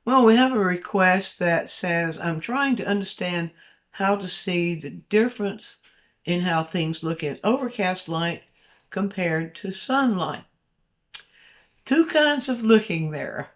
Well, we have a request that says, I'm trying to understand how to see the difference in how things look in overcast light compared to sunlight. Two kinds of looking there.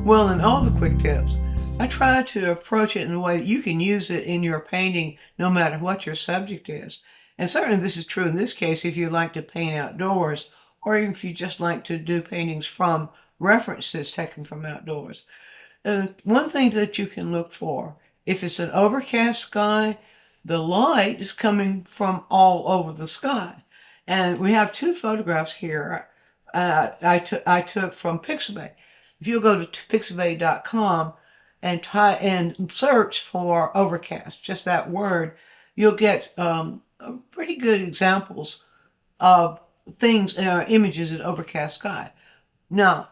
Well, in all the quick tips, I try to approach it in a way that you can use it in your painting no matter what your subject is. And certainly this is true in this case if you like to paint outdoors, or even if you just like to do paintings from references taken from outdoors. One thing that you can look for, if it's an overcast sky, the light is coming from all over the sky. And we have two photographs here I took from Pixabay. If you go to pixabay.com and search for overcast, just that word, you'll get pretty good examples of things, images in overcast sky. Now,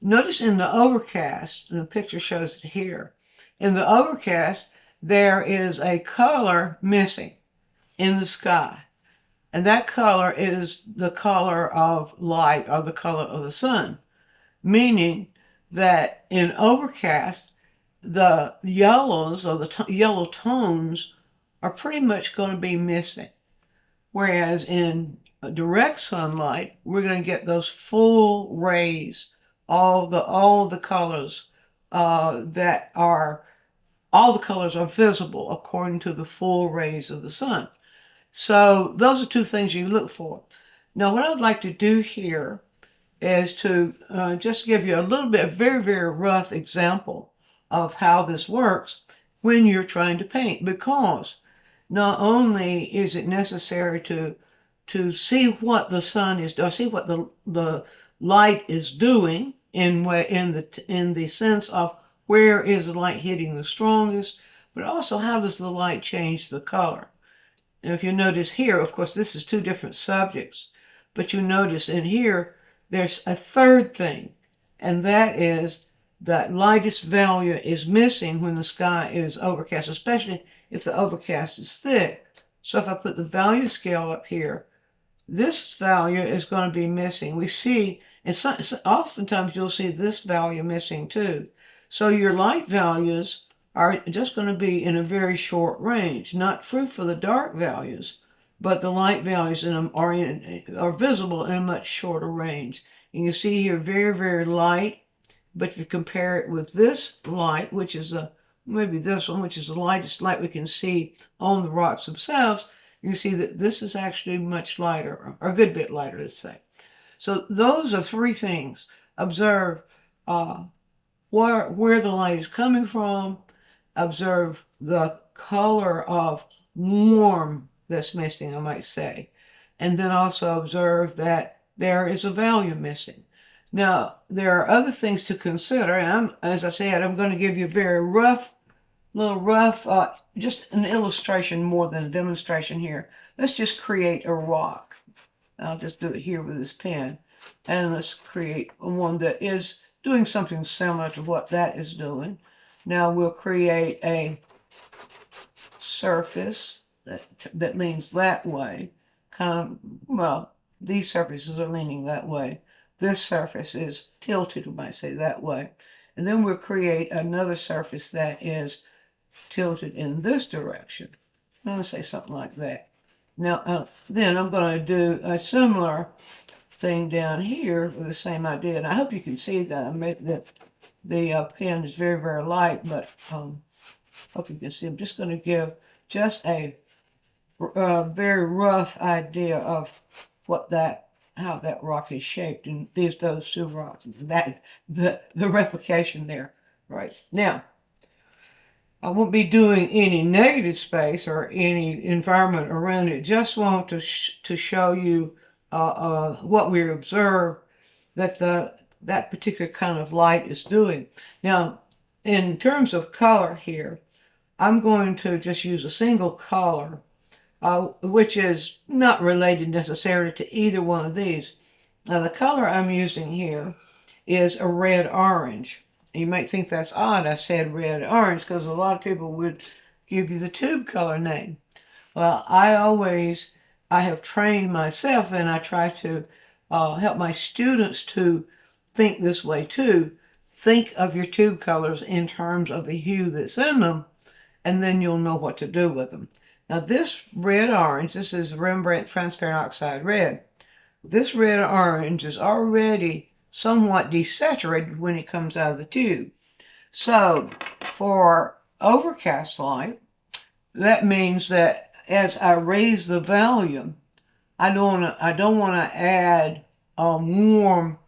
notice in the overcast, and the picture shows it here, in the overcast, there is a color missing in the sky. And that color is the color of light, or the color of the sun, meaning that in overcast, the yellows or the yellow tones are pretty much going to be missing. Whereas in direct sunlight, we're going to get those full rays, all the colors that are, all the colors are visible according to the full rays of the sun. So those are two things you look for. Now, what I'd like to do here is to just give you a little bit, a very, very rough example of how this works when you're trying to paint, because not only is it necessary to see what the sun is, or see what the light is doing in the sense of where is the light hitting the strongest, but also how does the light change the color. And if you notice here, of course, this is two different subjects, but you notice in here, there's a third thing, and that is that lightest value is missing when the sky is overcast, especially if the overcast is thick. So if I put the value scale up here, this value is going to be missing. We see, and oftentimes you'll see this value missing too. So your light values are just going to be in a very short range. Not true for the dark values, but the light values in them are visible in a much shorter range. And you see here very, very light, but if you compare it with this light, which is maybe this one, which is the lightest light we can see on the rocks themselves, you see that this is actually much lighter, or a good bit lighter, let's say. So those are three things. Observe where the light is coming from, observe the color of warm that's missing, I might say, and then also observe that there is a value missing. Now, there are other things to consider, and as I said, I'm going to give you a very rough, just an illustration more than a demonstration here. Let's just create a rock. I'll just do it here with this pen, and let's create one that is doing something similar to what that is doing. Now we'll create a surface that leans that way. Well, these surfaces are leaning that way. This surface is tilted, we might say, that way. And then we'll create another surface that is tilted in this direction. I'm going to say something like that. Now, then I'm going to do a similar thing down here with the same idea. And I hope you can see that. I made that the pen is very, very light, but hope you can see. I'm just going to give just a very rough idea of how that rock is shaped, and those two rocks, that the replication there. Right now, I won't be doing any negative space or any environment around it. Just want to show you what we observe that that particular kind of light is doing. Now, in terms of color here, I'm going to just use a single color, which is not related necessarily to either one of these. Now, the color I'm using here is a red-orange. You might think that's odd I said red-orange because a lot of people would give you the tube color name. Well, I have trained myself and I try to help my students to think this way too. Think of your tube colors in terms of the hue that's in them, and then you'll know what to do with them. Now this red-orange, this is Rembrandt Transparent Oxide Red. This red-orange is already somewhat desaturated when it comes out of the tube. So for overcast light, that means that as I raise the volume, I don't want to add a warm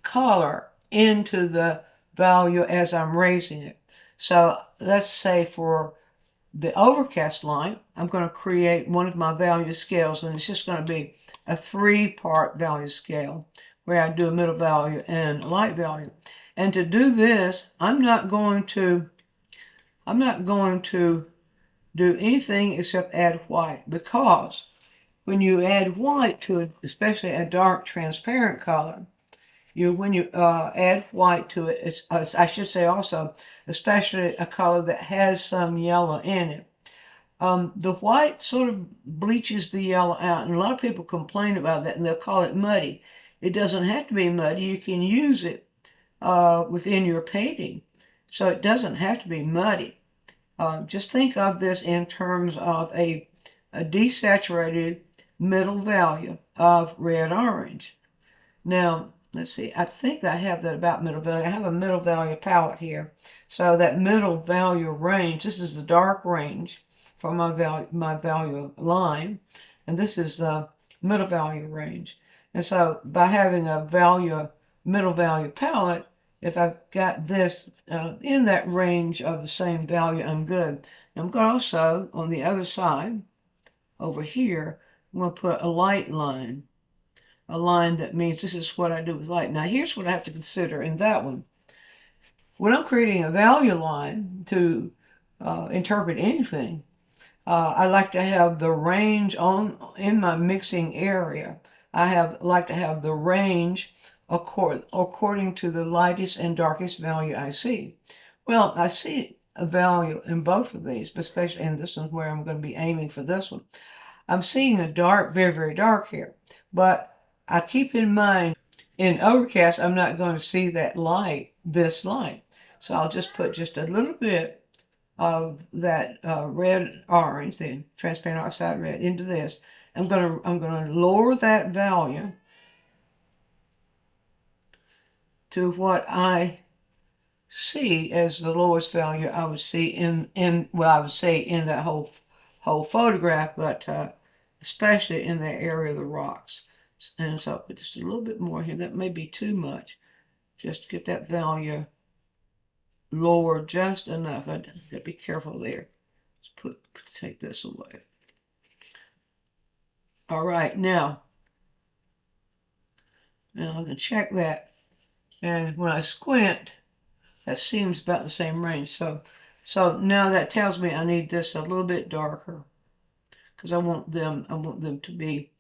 color into the value as I'm raising it. So let's say for the overcast light, I'm going to create one of my value scales, and it's just going to be a 3-part value scale where I do a middle value and a light value. And to do this, I'm not going to do anything except add white, because when you add white to it, especially a dark transparent color, when you add white to it, I should say also, especially a color that has some yellow in it, the white sort of bleaches the yellow out, and a lot of people complain about that, and they'll call it muddy. It doesn't have to be muddy. You can use it within your painting, so it doesn't have to be muddy. Just think of this in terms of a desaturated middle value of red-orange. Now, let's see, I think I have that about middle value. I have a middle value palette here. So that middle value range, this is the dark range for my value line, and this is the middle value range. And so by having a middle value palette, if I've got this in that range of the same value, I'm good. I'm going to also, on the other side, over here, I'm going to put a light line. A line that means this is what I do with light. Now here's what I have to consider in that one. When I'm creating a value line to interpret anything, I like to have the range in my mixing area. Like to have the range according to the lightest and darkest value I see. Well, I see a value in both of these, but especially in this one where I'm going to be aiming for this one. I'm seeing a dark, very, very dark here, but I keep in mind in overcast I'm not going to see that light, this light. So I'll just put just a little bit of that red-orange, the transparent oxide red, into this. I'm going to lower that value to what I see as the lowest value I would see I would say in that whole photograph, but especially in that area of the rocks. And so I'll put just a little bit more here. That may be too much. Just to get that value lower just enough. I got to be careful there. Let's take this away. All right, now I can check that. And when I squint, that seems about the same range. So now that tells me I need this a little bit darker, because I want them to be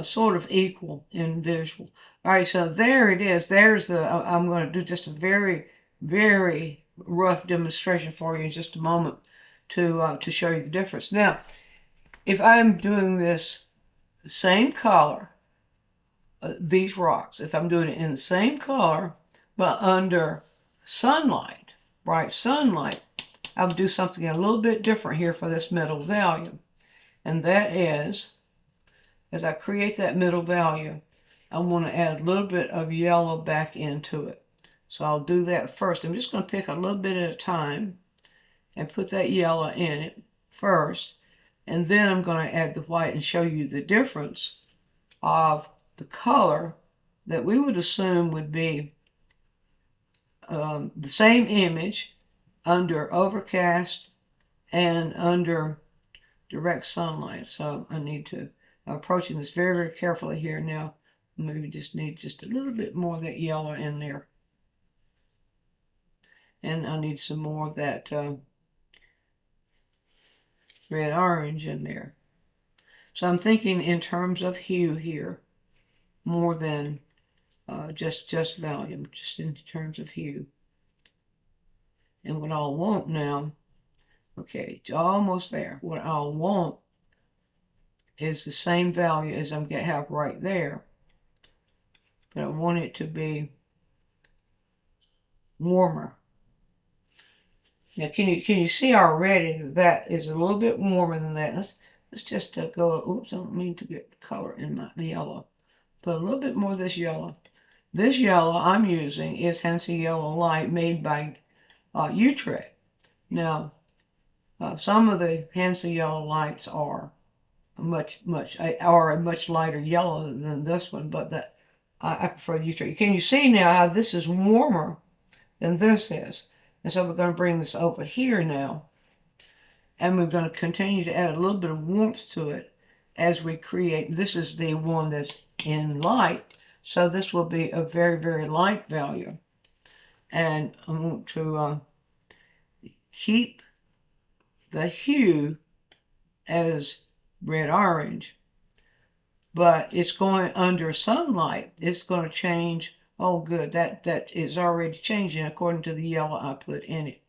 sort of equal in visual. All right, so there it is. I'm going to do just a very, very rough demonstration for you in just a moment to show you the difference. Now, if I'm doing this same color, these rocks, if I'm doing it in the same color, but under sunlight, bright sunlight, I'll do something a little bit different here for this middle value. And that is, as I create that middle value, I want to add a little bit of yellow back into it. So I'll do that first. I'm just going to pick a little bit at a time and put that yellow in it first. And then I'm going to add the white and show you the difference of the color that we would assume would be the same image under overcast and under direct sunlight. So I need to I'm approaching this very, very carefully here now. Maybe just need just a little bit more of that yellow in there. And I need some more of that red orange in there. So I'm thinking in terms of hue here more than just volume, just in terms of hue. And what I'll want now, okay, almost there. What I'll want is the same value as I'm going to have right there, but I want it to be warmer. Now, can you see already that is a little bit warmer than that? Let's just go. Oops, I don't mean to get color in the yellow. Put a little bit more of this yellow. This yellow I'm using is Hansa Yellow Light made by Utrecht. Now, some of the Hansa Yellow Lights are a much lighter yellow than this one, but that I prefer the Utrecht. Can you see now how this is warmer than this is? And so we're going to bring this over here now, and we're going to continue to add a little bit of warmth to it as we create. This is the one that's in light, so this will be a very, very light value. And I want to keep the hue as red-orange, but it's going under sunlight. It's going to change. Oh, good. That is already changing according to the yellow I put in it.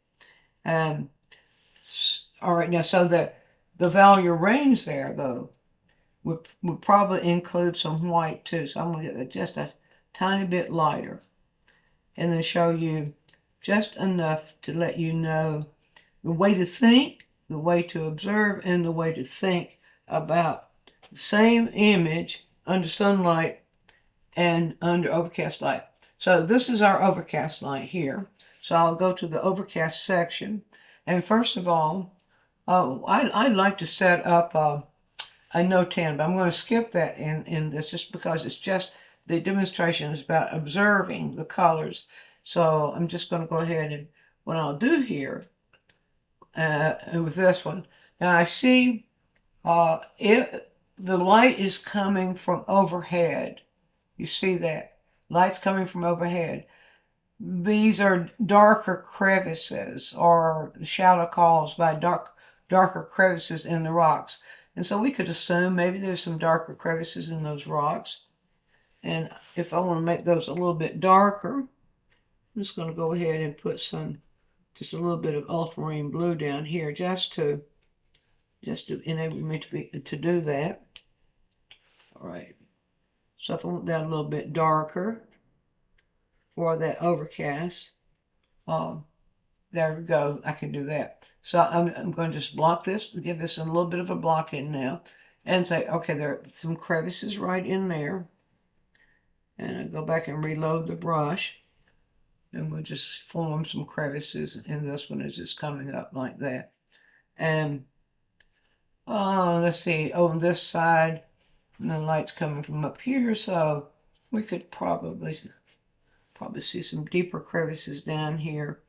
All right, now, so the value range there, though, would probably include some white, too. So I'm going to get just a tiny bit lighter and then show you just enough to let you know the way to think, the way to observe, and the way to think about the same image under sunlight and under overcast light. So this is our overcast light here. So I'll go to the overcast section. And first of all, I like to set up a no tan, but I'm going to skip that in this just because it's just the demonstration is about observing the colors. So I'm just going to go ahead and what I'll do here with this one. Now I see if the light is coming from overhead. You see that? Light's coming from overhead. These are darker crevices or shadow caused by darker crevices in the rocks. And so we could assume maybe there's some darker crevices in those rocks. And if I want to make those a little bit darker, I'm just going to go ahead and put just a little bit of ultramarine blue down here just to enable me to do that. All right. So if I want that a little bit darker for that overcast, there we go. I can do that. So I'm going to just block this, give this a little bit of a block in now, and say, okay, there are some crevices right in there. And I go back and reload the brush, and we'll just form some crevices in this one as it's coming up like that. And let's see, on this side, and the light's coming from up here, so we could probably see some deeper crevices down here.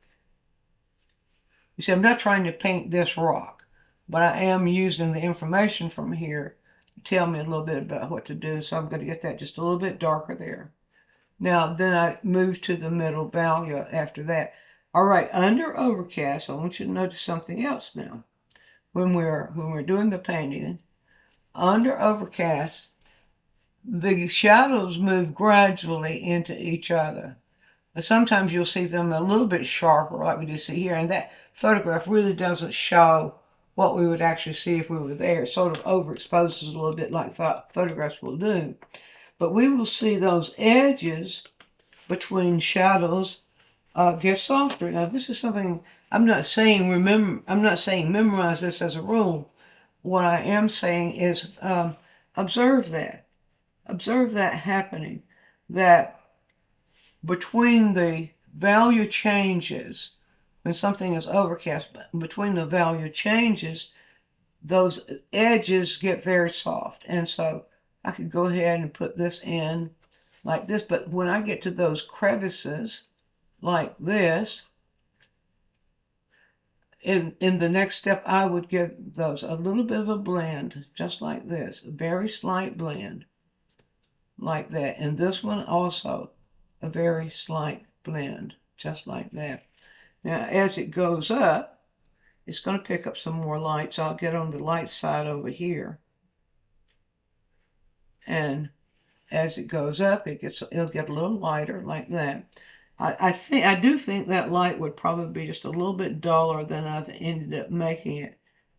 You see, I'm not trying to paint this rock, but I am using the information from here to tell me a little bit about what to do, so I'm going to get that just a little bit darker there. Now, then I move to the middle value after that. All right, under overcast, I want you to notice something else now. When we're doing the painting, under overcast, the shadows move gradually into each other. Sometimes you'll see them a little bit sharper, like we do see here, and that photograph really doesn't show what we would actually see if we were there. It sort of overexposes a little bit like photographs will do. But we will see those edges between shadows get softer. Now, this is something I'm not saying memorize this as a rule. What I am saying is observe that. Observe that happening. That between the value changes, when something is overcast, between the value changes, those edges get very soft. And so I could go ahead and put this in like this, but when I get to those crevices like this, in the next step, I would give those a little bit of a blend, just like this, a very slight blend, like that. And this one also, a very slight blend, just like that. Now, as it goes up, it's going to pick up some more light, so I'll get on the light side over here. And as it goes up, it'll get a little lighter, like that. I do think that light would probably be just a little bit duller than I've ended up making it.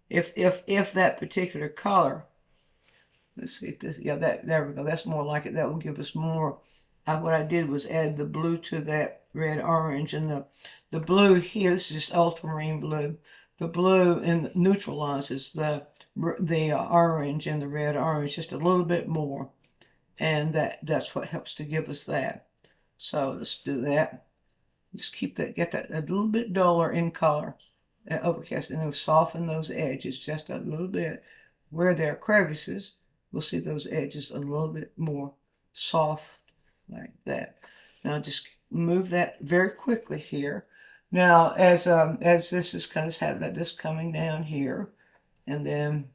If that particular color, let's see if this, yeah, there we go. That's more like it. That will give us more. What I did was add the blue to that red orange, and the blue here. This is just ultramarine blue. The blue and neutralizes the orange and the red orange just a little bit more, and that's what helps to give us that. So let's do that. Just keep that, get that a little bit duller in color, Overcast, and it'll soften those edges just a little bit. Where there are crevices, we'll see those edges a little bit more soft, like that. Now just move that very quickly here. Now as this is kind of having this coming down here, and then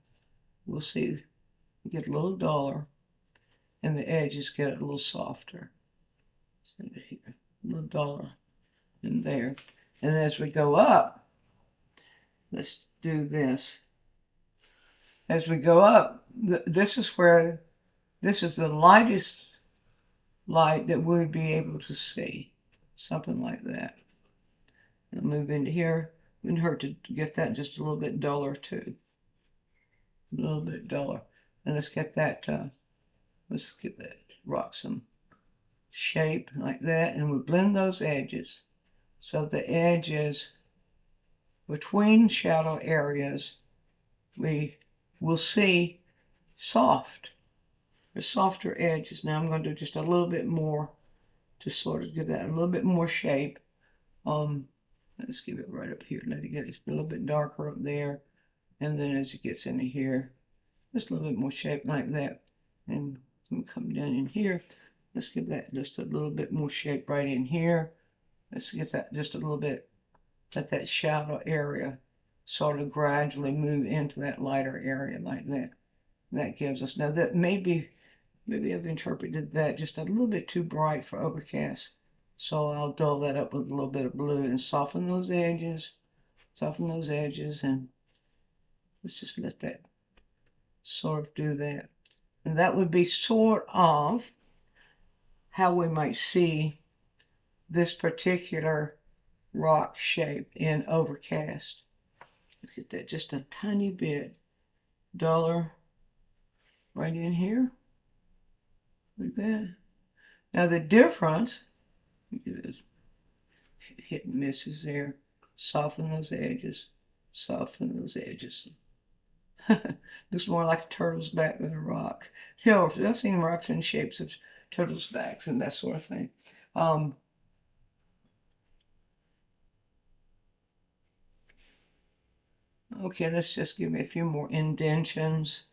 we'll see get a little duller, and the edges get a little softer. So here, a little duller in there. And as we go up, let's do this. As we go up, this is the lightest light that we'd be able to see. Something like that. And move into here. Wouldn't hurt to get that just a little bit duller too. A little bit duller. And let's get that, let's give that rock some shape like that. And we blend those edges. So the edges between shadow areas, we will see soft. There's softer edges. Now I'm going to do just a little bit more to sort of give that a little bit more shape. Let's give it right up here. Let it get a little bit darker up there. And then as it gets into here, just a little bit more shape like that. And we come down in here. Let's give that just a little bit more shape right in here. Let's get that just a little bit, let that shadow area sort of gradually move into that lighter area like that. That gives us, now that maybe I've interpreted that just a little bit too bright for Overcast. So I'll dull that up with a little bit of blue and soften those edges, and let's just let that sort of do that. And that would be sort of how we might see this particular rock shape in Overcast. Let's get that just a tiny bit duller right in here, like that. Now the difference, hit and misses there. Soften those edges, soften those edges. Looks more like a turtle's back than a rock. You know, I've seen rocks in shapes of turtles' backs and that sort of thing. Okay, let's just give me a few more indentions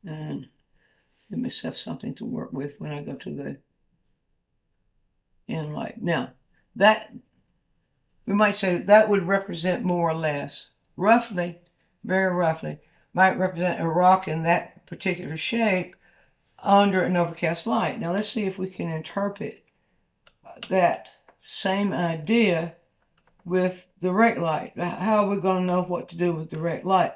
and give myself something to work with when I go to the end light. Now, that, we might say that would represent more or less, roughly, very roughly, might represent a rock in that particular shape under an overcast light. Now let's see if we can interpret that same idea with direct light. How are we going to know what to do with direct light?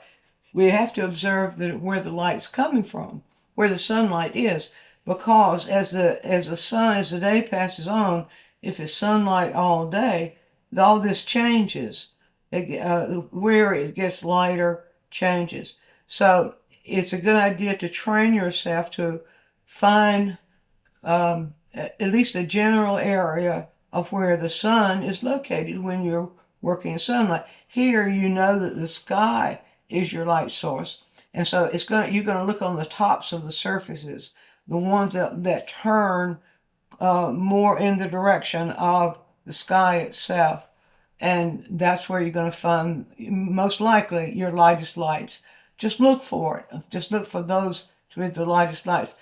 We have to observe where the light's coming from, where the sunlight is, because as the day passes on, if it's sunlight all day, all this changes. Where it gets lighter changes. So it's a good idea to train yourself to find at least a general area of where the sun is located when you're working in sunlight. Here you know that the sky is your light source, and so you're going to look on the tops of the surfaces, the ones that turn more in the direction of the sky itself, and that's where you're going to find most likely your lightest lights. Just look for it. Just look for those to be the lightest lights.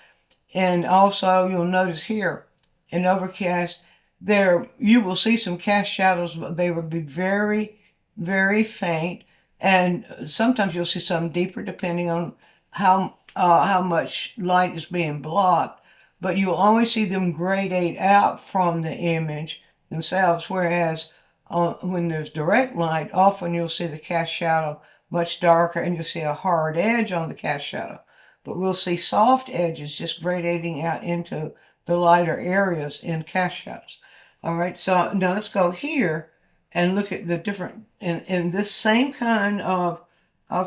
And also you'll notice here in Overcast, there you will see some cast shadows, but they will be very very faint, and sometimes you'll see some deeper depending on how much light is being blocked. But you'll always see them gradate out from the image themselves, whereas when there's direct light, often you'll see the cast shadow much darker and you'll see a hard edge on the cast shadow. But we'll see soft edges just gradating out into the lighter areas in cast shadows. All right, so now let's go here and look at the different, in this same kind of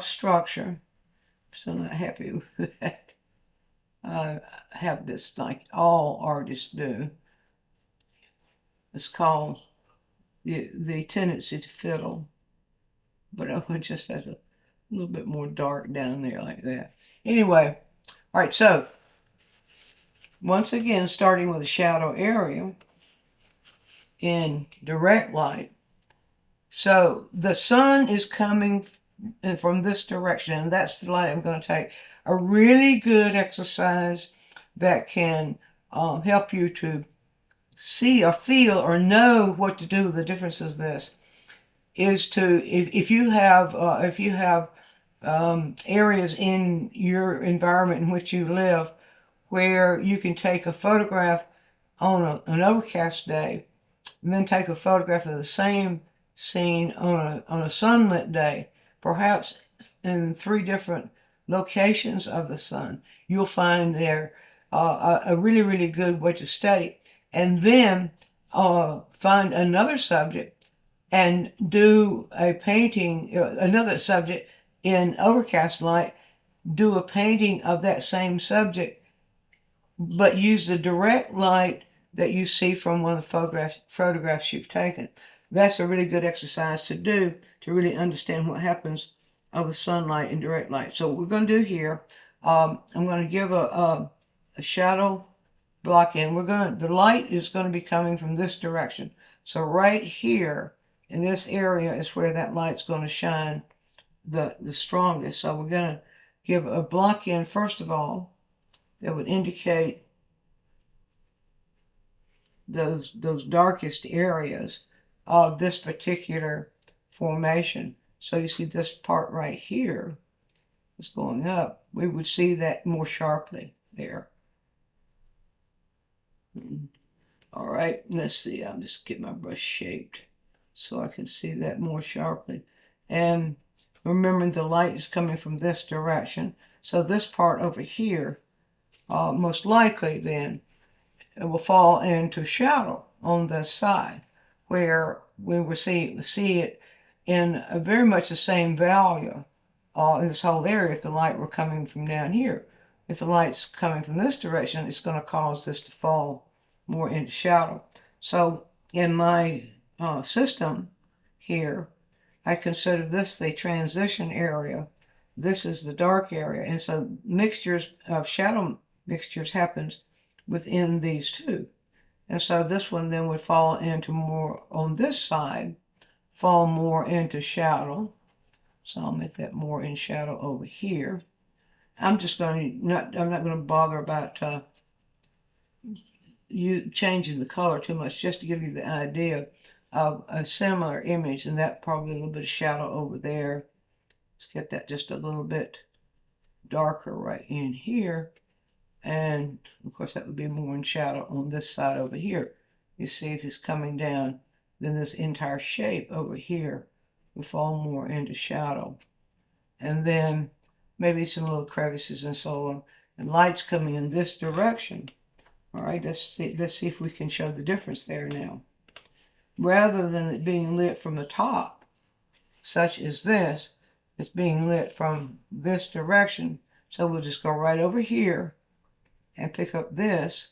structure. Still not happy with that. I have this like all artists do. It's called the tendency to fiddle, but I would just have a little bit more dark down there like that. Anyway, all right, so once again, starting with the shadow area in direct light. So the sun is coming from this direction, and that's the light I'm going to take. A really good exercise that can help you to see or feel or know what to do with the differences of this is to, if you have areas in your environment in which you live where you can take a photograph on an overcast day and then take a photograph of the same scene on a sunlit day, perhaps in 3 different locations of the sun, you'll find there a really, really good way to study. And then find another subject and do a painting, another subject in overcast light, do a painting of that same subject, but use the direct light that you see from one of the photographs you've taken. That's a really good exercise to do to really understand what happens with sunlight and direct light. So what we're going to do here, I'm going to give a shadow block in. The light is going to be coming from this direction. So right here in this area is where that light's going to shine the strongest. So we're going to give a block in first of all that would indicate those darkest areas of this particular formation. So you see this part right here is going up. We would see that more sharply there. All right, let's see. I'll just get my brush shaped so I can see that more sharply. And remembering the light is coming from this direction. So this part over here, most likely then, it will fall into shadow on this side, where we will see it in very much the same value in this whole area if the light were coming from down here. If the light's coming from this direction, it's going to cause this to fall more into shadow. So in my system here, I consider this the transition area. This is the dark area. And so mixtures of shadow mixtures happens within these two. And so this one then would fall into more on this side, fall more into shadow. So I'll make that more in shadow over here. I'm not going to bother about you changing the color too much, just to give you the idea of a similar image, and that probably a little bit of shadow over there. Let's get that just a little bit darker right in here. And of course that would be more in shadow on this side over here. You see if it's coming down, then this entire shape over here will fall more into shadow. And then maybe some little crevices and so on. And light's coming in this direction. All right, let's see if we can show the difference there now. Rather than it being lit from the top, such as this, it's being lit from this direction. So we'll just go right over here and pick up this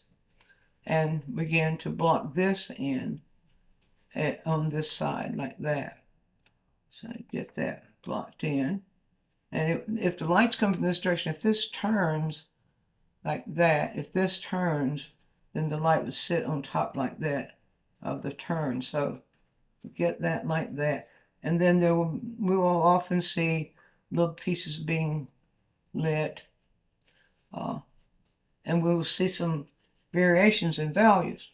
and begin to block this in on this side like that. So get that blocked in. And if the light's coming from this direction, if this turns like that, if this turns, then the light would sit on top like that of the turn. So get that like that. And then we will often see little pieces being lit. And we will see some variations in values.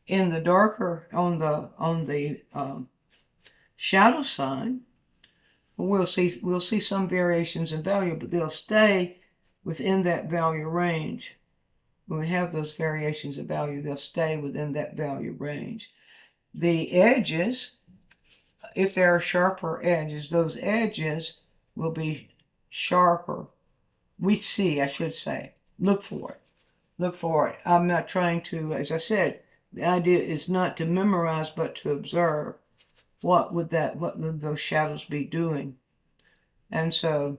In the darker, on the shadow sign, we'll see some variations in value, but they'll stay within that value range. When we have those variations of value, they'll stay within that value range. The edges, if there are sharper edges, those edges will be sharper. I should say, look for it. Look for it. I'm not trying to, as I said, the idea is not to memorize, but to observe what would those shadows be doing. And so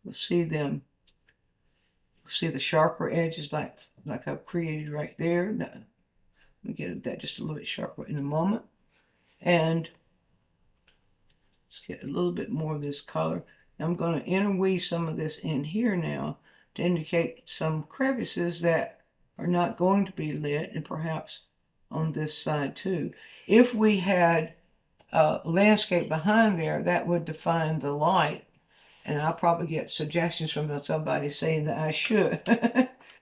we'll see them. We'll see the sharper edges like I've created right there. Now, let me get that just a little bit sharper in a moment. And let's get a little bit more of this color. I'm going to interweave some of this in here now to indicate some crevices that are not going to be lit, and perhaps on this side too. If we had a landscape behind there, that would define the light. And I'll probably get suggestions from somebody saying that I should.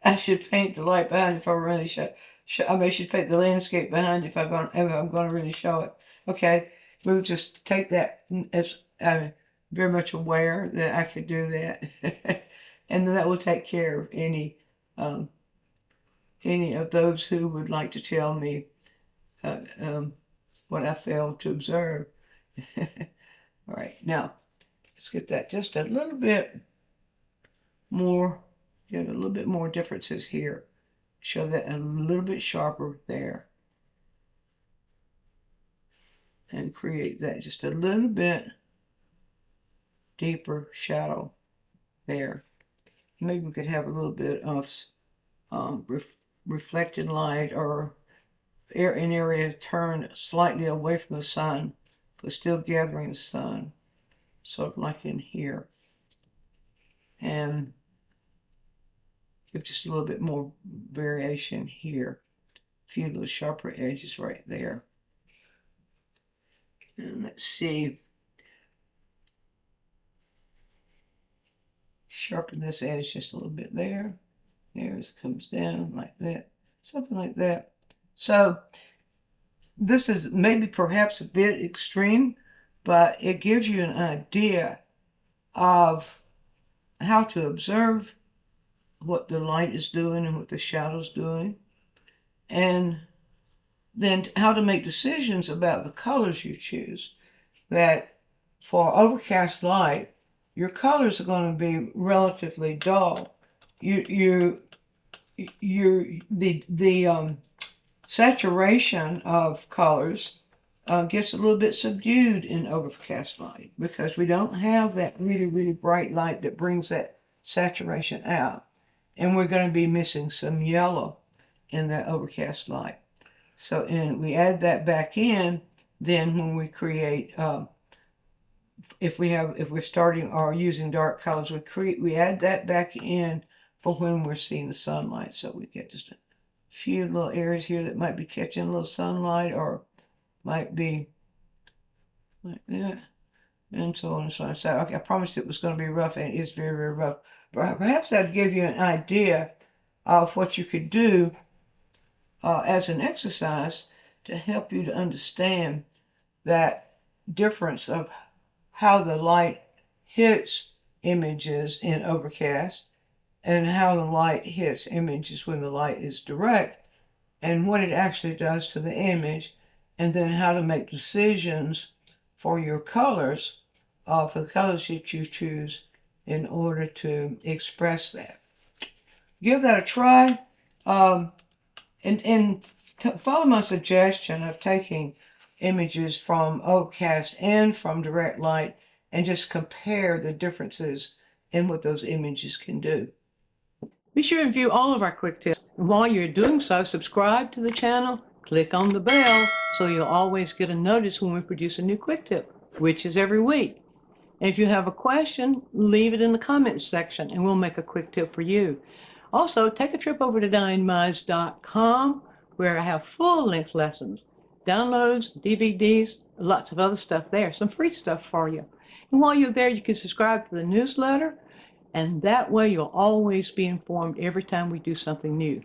I should paint the light behind if I really I should paint the landscape behind if I'm going to really show it. Okay, we'll just take that as I'm very much aware that I could do that. And then that will take care of any of those who would like to tell me what I failed to observe. All right, now let's get that just a little bit more, get a little bit more differences here. Show that a little bit sharper there. And create that just a little bit deeper shadow there. Maybe we could have a little bit of reflected light, or an area turned slightly away from the sun, but still gathering the sun, sort of like in here. And give just a little bit more variation here. A few little sharper edges right there. And let's see. Sharpen this edge just a little bit there. There it comes down like that. Something like that. So this is maybe perhaps a bit extreme, but it gives you an idea of how to observe what the light is doing and what the shadow's doing, and then how to make decisions about the colors you choose. That for overcast light, your colors are going to be relatively dull. The saturation of colors gets a little bit subdued in overcast light because we don't have that really, really bright light that brings that saturation out. And we're going to be missing some yellow in that overcast light. So, and we add that back in, then when we create, if we're starting or using dark colors, we add that back in for when we're seeing the sunlight. So we get just a few little areas here that might be catching a little sunlight, or might be like that, and so on and so on. So, okay, I promised it was going to be rough, and it's very, very rough. But perhaps that'd give you an idea of what you could do as an exercise to help you to understand that difference of how the light hits images in overcast and how the light hits images when the light is direct, and what it actually does to the image, and then how to make decisions for your colors, for the colors that you choose in order to express that. Give that a try, and follow my suggestion of taking images from overcast and from direct light and just compare the differences in what those images can do. Be sure to view all of our quick tips. And while you're doing so, subscribe to the channel, click on the bell so you'll always get a notice when we produce a new quick tip, which is every week. And if you have a question, leave it in the comments section and we'll make a quick tip for you. Also, take a trip over to DianneMize.com where I have full-length lessons, downloads, DVDs, lots of other stuff there, some free stuff for you. And while you're there, you can subscribe to the newsletter, and that way you'll always be informed every time we do something new.